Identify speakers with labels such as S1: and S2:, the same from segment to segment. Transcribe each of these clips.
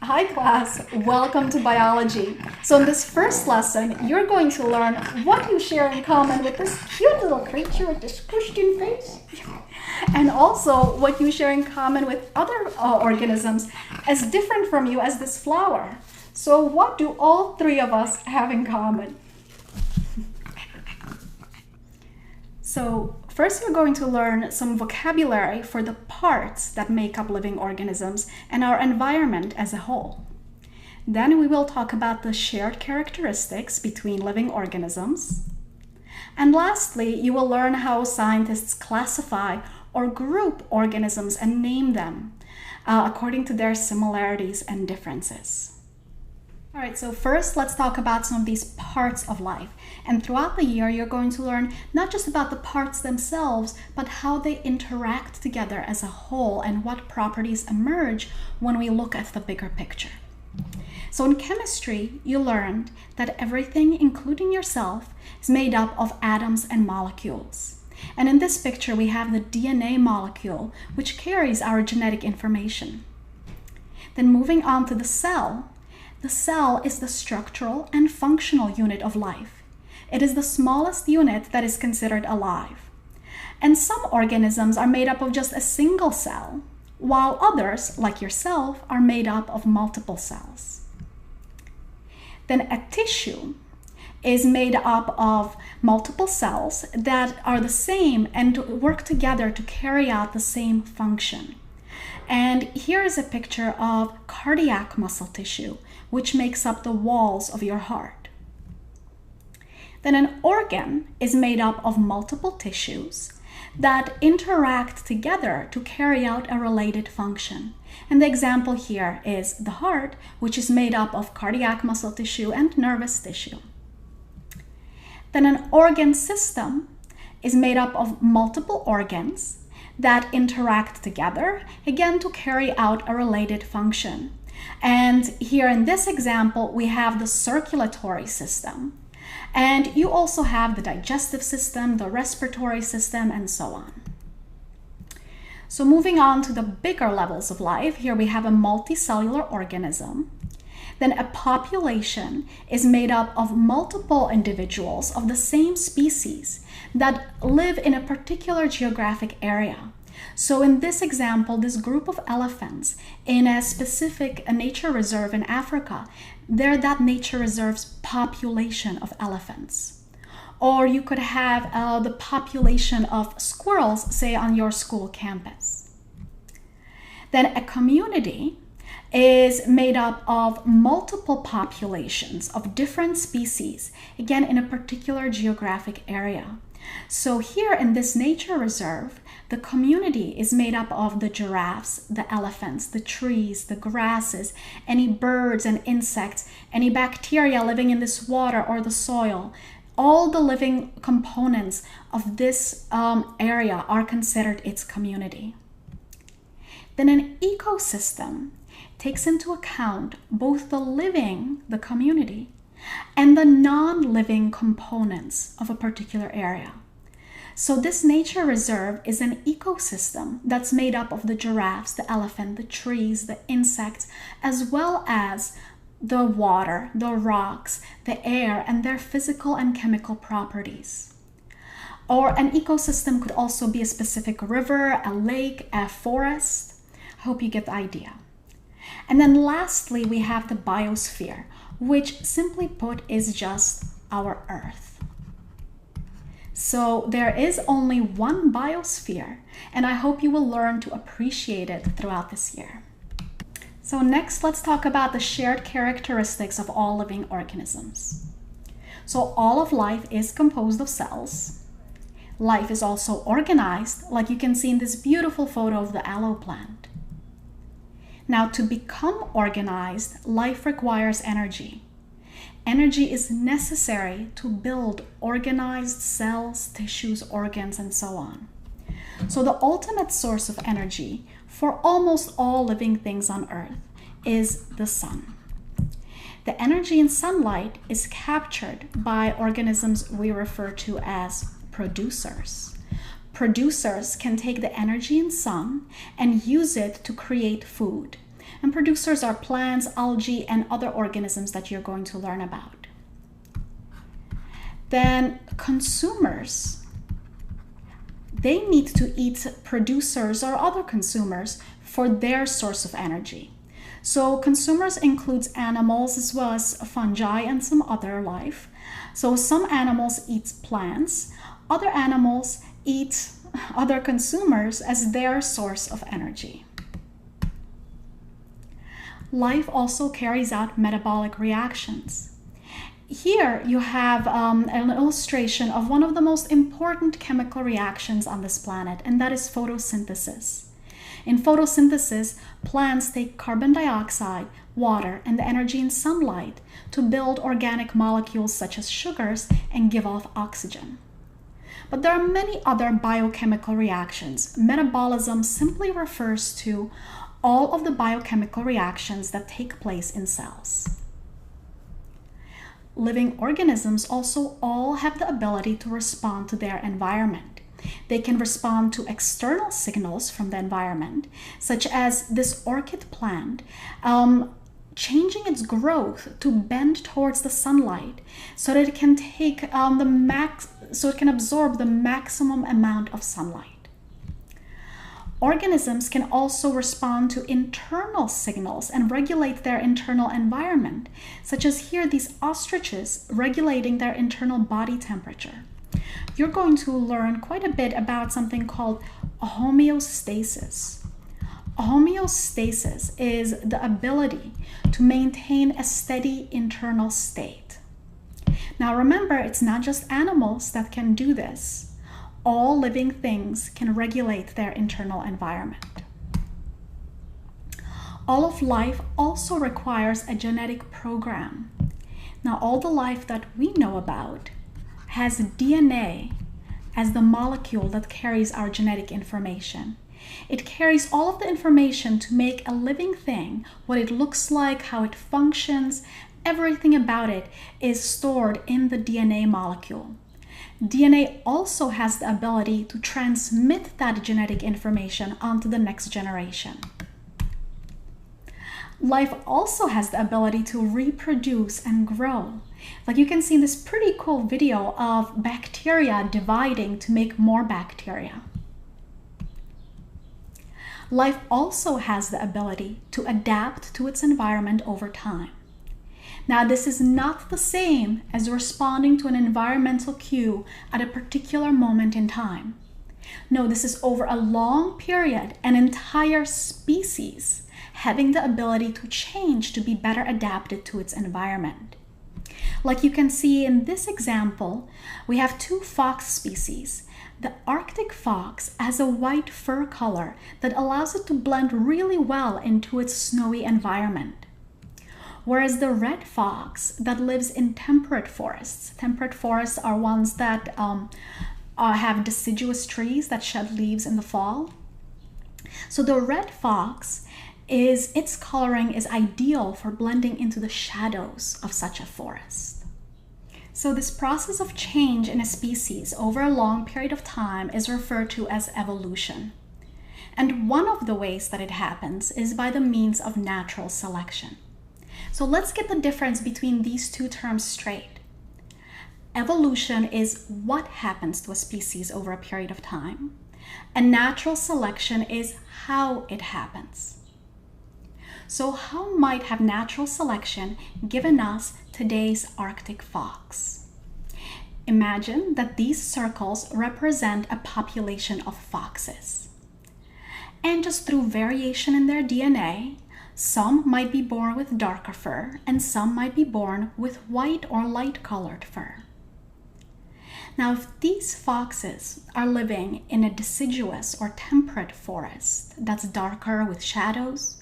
S1: Hi class, welcome to biology. So in this first lesson, you're going to learn what you share in common with this cute little creature with this squished-in face, and also what you share in common with other organisms as different from you as this flower. So what do all three of us have in common? So first we're going to learn some vocabulary for the parts that make up living organisms and our environment as a whole. Then we will talk about the shared characteristics between living organisms. And lastly, you will learn how scientists classify or group organisms and name them according to their similarities and differences. All right, so first let's talk about some of these parts of life. And throughout the year, you're going to learn not just about the parts themselves, but how they interact together as a whole and what properties emerge when we look at the bigger picture. So in chemistry, you learned that everything, including yourself, is made up of atoms and molecules. And in this picture, we have the DNA molecule, which carries our genetic information. Then moving on to the cell. The cell is the structural and functional unit of life. It is the smallest unit that is considered alive. And some organisms are made up of just a single cell, while others, like yourself, are made up of multiple cells. Then a tissue is made up of multiple cells that are the same and work together to carry out the same function. And here is a picture of cardiac muscle tissue, which makes up the walls of your heart. Then an organ is made up of multiple tissues that interact together to carry out a related function. And the example here is the heart, which is made up of cardiac muscle tissue and nervous tissue. Then an organ system is made up of multiple organs that interact together, again, to carry out a related function. And here in this example, we have the circulatory system. And you also have the digestive system, the respiratory system, and so on. So moving on to the bigger levels of life, here we have a multicellular organism. Then a population is made up of multiple individuals of the same species that live in a particular geographic area. So in this example, this group of elephants in a specific nature reserve in Africa, they're that nature reserve's population of elephants. Or you could have the population of squirrels, say, on your school campus. Then a community is made up of multiple populations of different species, again, in a particular geographic area. So here in this nature reserve, the community is made up of the giraffes, the elephants, the trees, the grasses, any birds and insects, any bacteria living in this water or the soil. All the living components of this area are considered its community. Then an ecosystem takes into account both the living, the community, and the non-living components of a particular area. So this nature reserve is an ecosystem that's made up of the giraffes, the elephant, the trees, the insects, as well as the water, the rocks, the air, and their physical and chemical properties. Or an ecosystem could also be a specific river, a lake, a forest. I hope you get the idea. And then lastly, we have the biosphere, which simply put is just our Earth. So there is only one biosphere, and I hope you will learn to appreciate it throughout this year. So next, let's talk about the shared characteristics of all living organisms. So all of life is composed of cells. Life is also organized, like you can see in this beautiful photo of the aloe plant. Now, to become organized, life requires energy. Energy is necessary to build organized cells, tissues, organs, and so on. So the ultimate source of energy for almost all living things on Earth is the sun. The energy in sunlight is captured by organisms we refer to as producers. Producers can take the energy in sun and use it to create food. And producers are plants, algae, and other organisms that you're going to learn about. Then consumers, they need to eat producers or other consumers for their source of energy. So consumers includes animals as well as fungi and some other life. So some animals eat plants, other animals eat other consumers as their source of energy. Life also carries out metabolic reactions. Here you have an illustration of one of the most important chemical reactions on this planet, and that is photosynthesis. In photosynthesis, plants take carbon dioxide, water, and the energy in sunlight to build organic molecules such as sugars and give off oxygen. But there are many other biochemical reactions. Metabolism simply refers to all of the biochemical reactions that take place in cells. Living organisms also all have the ability to respond to their environment. They can respond to external signals from the environment, such as this orchid plant changing its growth to bend towards the sunlight so that it can take it can absorb the maximum amount of sunlight. Organisms can also respond to internal signals and regulate their internal environment, such as here these ostriches regulating their internal body temperature. You're going to learn quite a bit about something called homeostasis. Homeostasis is the ability to maintain a steady internal state. Now remember, it's not just animals that can do this. All living things can regulate their internal environment. All of life also requires a genetic program. Now, all the life that we know about has DNA as the molecule that carries our genetic information. It carries all of the information to make a living thing, what it looks like, how it functions, everything about it is stored in the DNA molecule. DNA also has the ability to transmit that genetic information onto the next generation. Life also has the ability to reproduce and grow. Like you can see in this pretty cool video of bacteria dividing to make more bacteria. Life also has the ability to adapt to its environment over time. Now, this is not the same as responding to an environmental cue at a particular moment in time. No, this is over a long period, an entire species having the ability to change to be better adapted to its environment. Like you can see in this example, we have two fox species. The Arctic fox has a white fur color that allows it to blend really well into its snowy environment. Whereas the red fox that lives in temperate forests are ones that have deciduous trees that shed leaves in the fall. So the red fox, its coloring is ideal for blending into the shadows of such a forest. So this process of change in a species over a long period of time is referred to as evolution. And one of the ways that it happens is by the means of natural selection. So let's get the difference between these two terms straight. Evolution is what happens to a species over a period of time, and natural selection is how it happens. So how might have natural selection given us today's Arctic fox? Imagine that these circles represent a population of foxes. And just through variation in their DNA, some might be born with darker fur and some might be born with white or light colored fur. Now, if these foxes are living in a deciduous or temperate forest that's darker with shadows,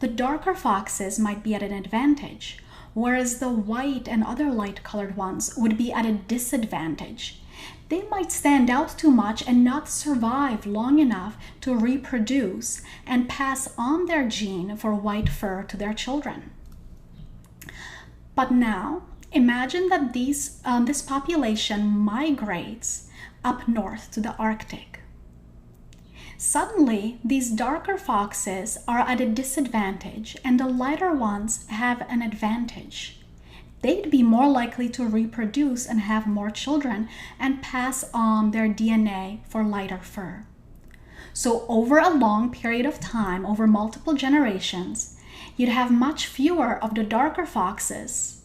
S1: the darker foxes might be at an advantage, whereas the white and other light colored ones would be at a disadvantage. They might stand out too much and not survive long enough to reproduce and pass on their gene for white fur to their children. But now, imagine that this population migrates up north to the Arctic. Suddenly, these darker foxes are at a disadvantage and the lighter ones have an advantage. They'd be more likely to reproduce and have more children and pass on their DNA for lighter fur. So over a long period of time, over multiple generations, you'd have much fewer of the darker foxes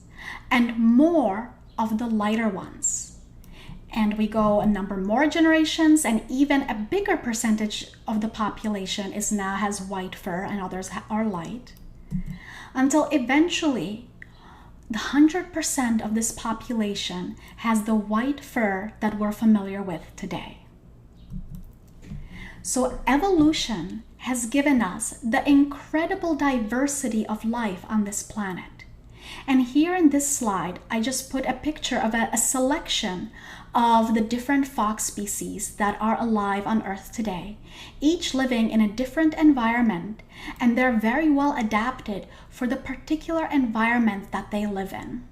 S1: and more of the lighter ones. And we go a number more generations, and even a bigger percentage of the population now has white fur and others are light, until eventually the 100% of this population has the white fur that we're familiar with today. So evolution has given us the incredible diversity of life on this planet. And here in this slide, I just put a picture of a selection of the different fox species that are alive on Earth today, each living in a different environment, and they're very well adapted for the particular environment that they live in.